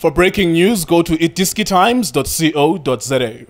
For breaking news, go to iDiskiTimes.co.za.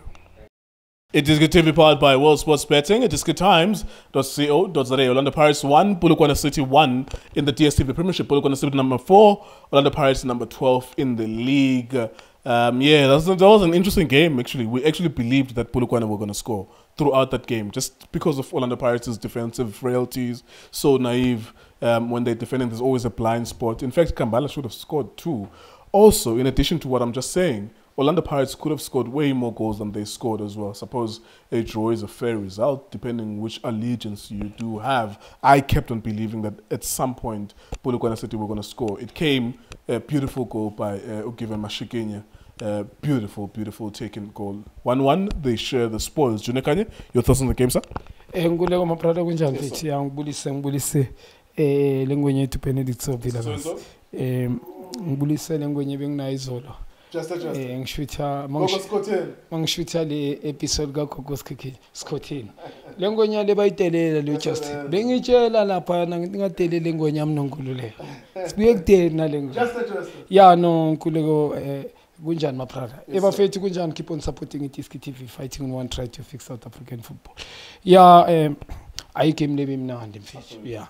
iDiskiTV powered by World Sports Betting. iDiskiTimes.co.za. Orlando Pirates 1, Polokwane City 1 in the DStv Premiership. Polokwane City number 4, Orlando Pirates number 12 in the league. Yeah, that was an interesting game, actually. We actually believed that Polokwane were going to score throughout that game, just because of Orlando Pirates' defensive frailties. So naive. When they're defending, there's always a blind spot. In fact, Kambala should have scored too. Also, in addition to what I'm just saying, Orlando Pirates could have scored way more goals than they scored as well. Suppose a draw is a fair result, depending which allegiance you do have. I kept on believing that at some point, Polokwane City were going to score. It came, a beautiful goal by Ugiven Mashikinya. Beautiful, beautiful taken goal. 1-1, they share the spoils. Khanye, your thoughts on the game, sir? Nguleko maprada kunjani mfethu ngibulise lengwenye ethu Benedict Sobila ngibulise lengwenye benginayo izolo ngishutha mangishutha le episode ka Gogo Scottin lengwenye le bayitelela lo just bengitshela lapha ngingadelele lengwenye amnonkululela sibuye kudena lengwenye ya no nkuleko kunjani maprada ebafethu kunjani keep on supporting iDiskiTV fighting on one try to fix South African football ya I came lebi mnandi mfethu yeah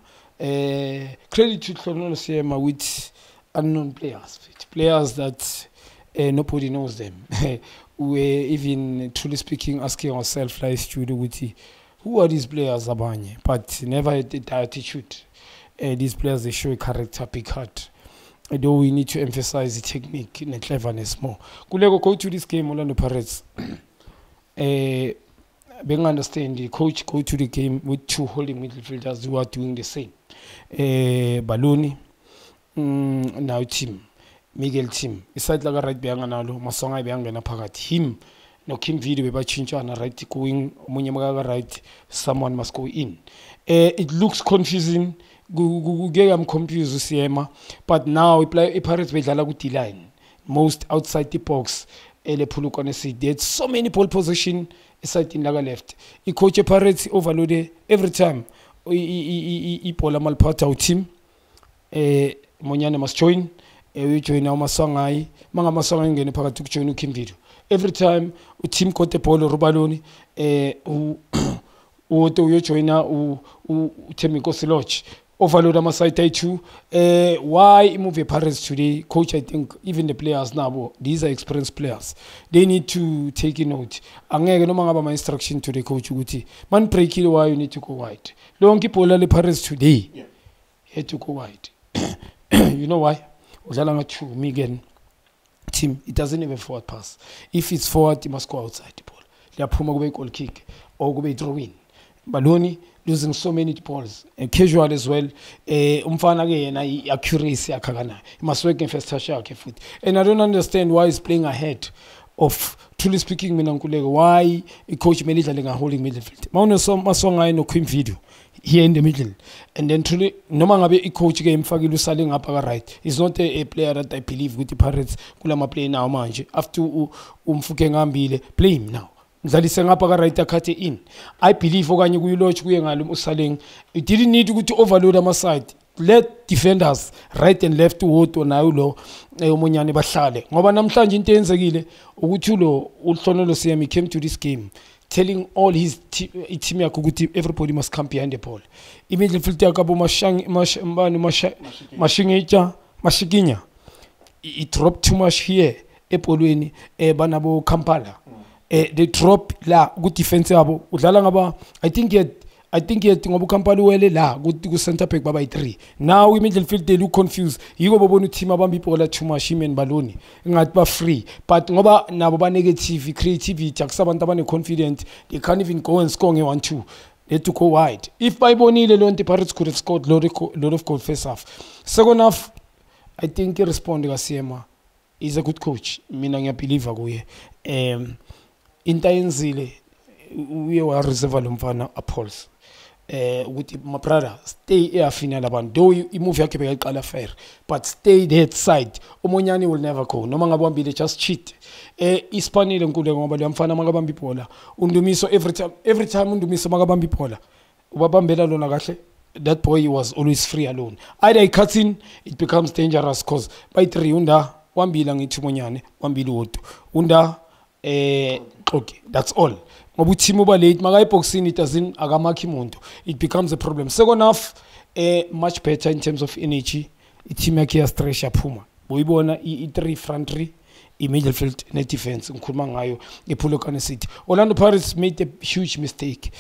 credit to Khanye Sema with unknown players that nobody knows them. We're even truly speaking asking ourselves like studio who are these players abanye, but never the attitude. These players, they show a character, big heart. Though we need to emphasize the technique and the cleverness more. Kulego go to this game, Orlando Pirates. Being understand the coach go to the game with two holding midfielders who are doing the same. Baloni now team Miguel team iside like right behind nalo Masonga behind phakathi him no Kimvuidi bebachintsana right going omunye maka right someone must go in. It looks confusing. I'm confused Siema, but now we play Pirates bedlala ku D-line most outside the box. Ele Polokwane City they had so many pole position aside in laga left. I coach Pirates overloaded every time. I pola malpata u team Monyane must join we join now Masonga manga Masonga ngene phakathi ku join uKimvuidi every time u team got the ball Rubaloni uto uyo joina u Themiko Siloch overload ama side two why move Pirates today coach I think even the players now these are experienced players they need to take a note angeke noma ngaba ma instruction to the coach ukuthi man break it why you need to go wide lonke ibhola le Pirates today had to go wide you know why udlala nga two Miguel team it doesn't even forward pass if it's forward it must go outside the ball liyaphuma kube goal kick or kube throw in Baloni losing so many balls and casual as well umfana ke yena accuracy yakakana he must work in first touch yakhe futhi and I don't understand why he's playing ahead of truly speaking mina nkuleko why a coach mele idlale nga holding midfield mawune Masonga no Kimvuidi here in the middle and then truly noma ngabe I coach ke imfakile usale ngapha ka right is not a player that I believe with the Pirates kula ma play now manje after umfuke ngambile play him now ngidlalise ngapha ka right akhathe in I believe okanye kuyilodge kuye ngalo usaleng it didn't need ukuthi overload ama side let defenders right and left wodwa nayo lo omonyane bahlale ngoba namhlanje into yenzekile ukuthi lo uhlonelo Siyami came to this game telling all his team yakhe ukuthi everybody must come behind the ball imidfield yakabo Mashikinya it dropped too much here epolweni banabo Kampala they drop la good defense yabo udlala ngaba I think yet ngoba uKampala wele la ku center back baba i3 now in midfield they look confused yiko bobona team abamba ibhola too much men Baloni ngathi ba free but ngoba nabo ba negative creativity akusabantu abane confident they can't even go and score nge 1-2 they to go wide if bayibonile lonke Pirates could have scored lot of goal first half second half I think he respond ka Sema is a good coach mina ngiyabelieve kuye into yenzile uye wa reserve lo mfana Apollos ukuthi mabrother stay eyafinala abantu though imove yakhe beyiqala fair but stay that side umonyane will never go noma ngabambile just cheat ispanile nkule ngoba lo mfana makabamba ibhola undumiso every time undumiso makabamba ibhola ubabambela lona kahle that boy was always free alone either he cuts in it becomes dangerous cause by 3 unda wambili ngithi monyane wambili wodwa unda okay, that's all ngoba uteam uba late maka eboxini it doesn't akamakhi umuntu, it becomes a problem. Second half much better in terms of energy, i-team yakhe ya stretch yaphuma boyibona i-3 front 3 i-midfield ne-defense ngikhuluma ngayo ePolokwane City. Orlando Pirates made a huge mistake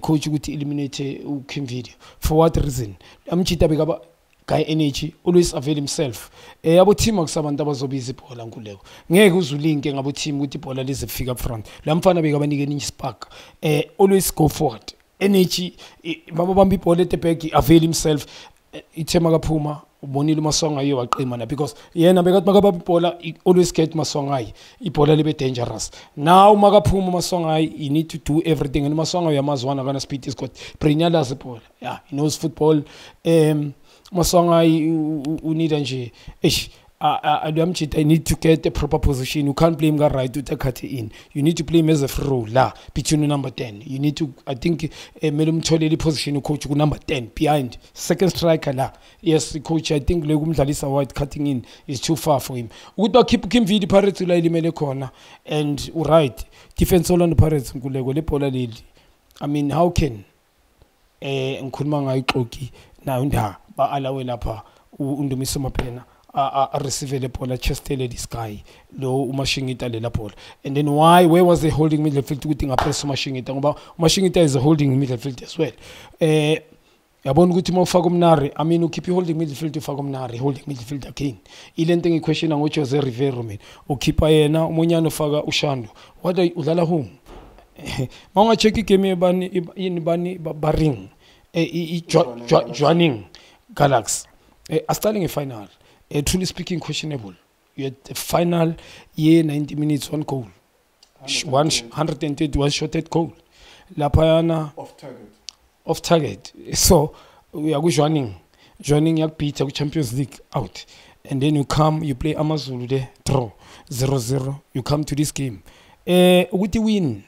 coach ukuthi eliminate uKimvuidi. For what reason? Amchita bekaba guy energy always avail himself. Abo team akusabantu abazobiza ibhola nkuleko ngeke uzulinke ngabo team ukuthi ibhola lizefika up front. La mfana bekabanike ninyi spark, always go forward, energy babamba ibhola at the back, avail himself. Ithema kaphuma ubonile uMaswangayi waqima na because yena bekathi makabamba ibhola always get Maswangayi ibhola libe dangerous. Now makaphuma uMaswangayi, you need to do everything, and Maswangayi yamazwana kana speed is got Brinyala ibhola, yeah, he knows football. Maswangayi unida nje I need to get the proper position. You can't play him right to take in. You need to play him as a free roller between number 10. You need to, I think, Melum Choleli position coach number 10 behind second striker la. Yes, the coach, I think Legum Talisa White cutting in is too far for him. Would not keep Kimvuidi Pirates to lay the corner and right defense all on the Pirates. I mean, how can Nkulmanga Ikoki now ba alawe lapha undumisoma pena a receive the ball, just tell this guy lo umashingita le la ball. And then where was the holding midfield to press umashingita ngoba umashingita is a holding midfield as well. Yabona ukuthi mawufaka umnari, I mean ukeep holding midfield ufaka umnari, holding midfield again. Ile nto ngiquestion ngo Jose Rivero man ukeeper yena umonyane ufaka uShando, what udlala home mawunga check igame yini bani baring joining Galaxy starting a final. Truly speaking, questionable. You had a final year, 90 minutes, 1 goal. 131 shot at goal. La Payana off target. So we are joining your Peter Champions League out. And then you come, you play Amazulu there, draw 0-0. You come to this game. With the win,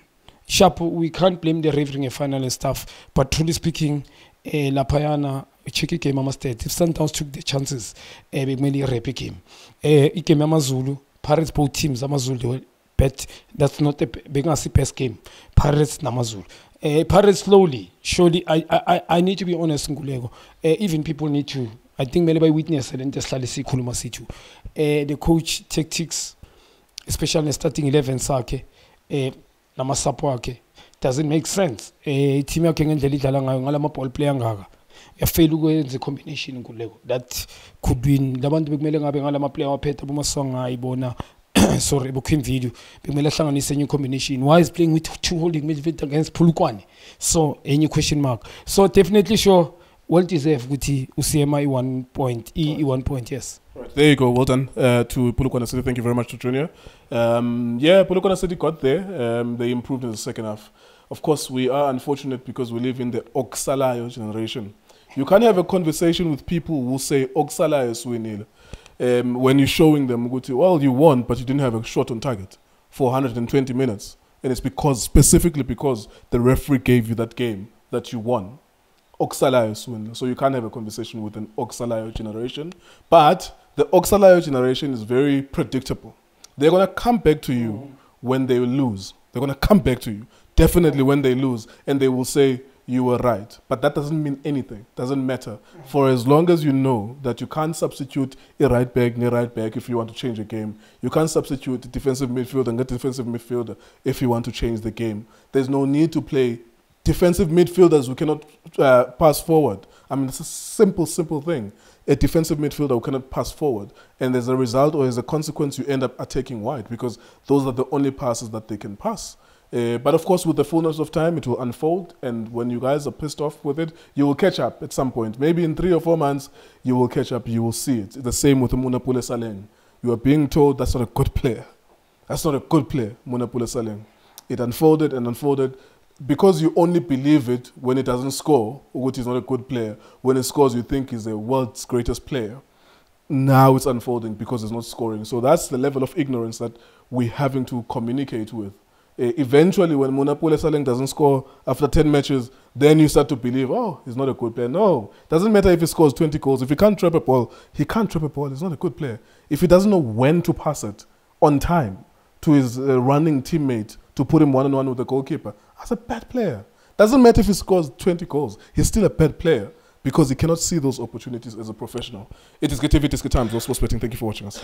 sharp, we can't blame the refereeing a final and stuff. But truly speaking, La Payana check game State. If Sundowns took the chances, we mainly repeat game. Game Amazulu, Pirates both teams Amazulu, but that's not a big best game. Pirates Namazulu. Pirates slowly, surely. I need to be honest, Ngulego. Even people need to. I think maybe by witness and just see Kuluma situ. The coach tactics, especially in starting 11 sake, namasapo ake, doesn't make sense. Team ya kengen deli dalanga ngala ma ball player ngaga. Ya fail ukwenza combination nkuleko that could win. Labantu bekumele ngabe ngala ma player waphetha buMaswangayi ibona sorry buKimvuidi bekumele hlanganise new combination. Why is playing with two holding midfield against Polokwane? So any question mark. So definitely sure well deserve ukuthi uCMI 1 point E1 point. Yes. Right, there you go. Well done to Polokwane City. Thank you very much to Junior. Yeah, Polokwane City got there. They improved in the second half. Of course, we are unfortunate because we live in the Oksalayo generation. You can't have a conversation with people who say Oksalayo Swinil when you're showing them, well, you won, but you didn't have a shot on target for 120 minutes. And it's specifically because the referee gave you that game that you won. Oksalayo Swinil. So you can't have a conversation with an Oksalayo generation. But the Oksalayo generation is very predictable. They're going to come back to you when they lose. They're going to come back to you. Definitely when they lose, and they will say, you were right. But that doesn't mean anything. Doesn't matter. For as long as you know that you can't substitute a right back, near right back if you want to change a game. You can't substitute a defensive midfielder and get a defensive midfielder if you want to change the game. There's no need to play defensive midfielders who cannot pass forward. I mean, it's a simple thing. A defensive midfielder who cannot pass forward. And as a result or as a consequence, you end up attacking wide because those are the only passes that they can pass. But of course, with the fullness of time, it will unfold. And when you guys are pissed off with it, you will catch up at some point. Maybe in 3 or 4 months, you will catch up. You will see it. It's the same with Munapule Saleng. You are being told that's not a good player. That's not a good player, Munapule Saleng. It unfolded and unfolded. Because you only believe it when it doesn't score, which is not a good player. When it scores, you think he's the world's greatest player. Now it's unfolding because it's not scoring. So that's the level of ignorance that we're having to communicate with. Eventually, when Munapule Saleng doesn't score after 10 matches, then you start to believe, oh, he's not a good player. No, doesn't matter if he scores 20 goals. If he can't trap a ball, he can't trap a ball. He's not a good player. If he doesn't know when to pass it on time to his running teammate to put him one-on-one with the goalkeeper, that's a bad player. Doesn't matter if he scores 20 goals. He's still a bad player because he cannot see those opportunities as a professional. It is iDiskiTV, iDiskiTimes, Sports Betting. Thank you for watching us.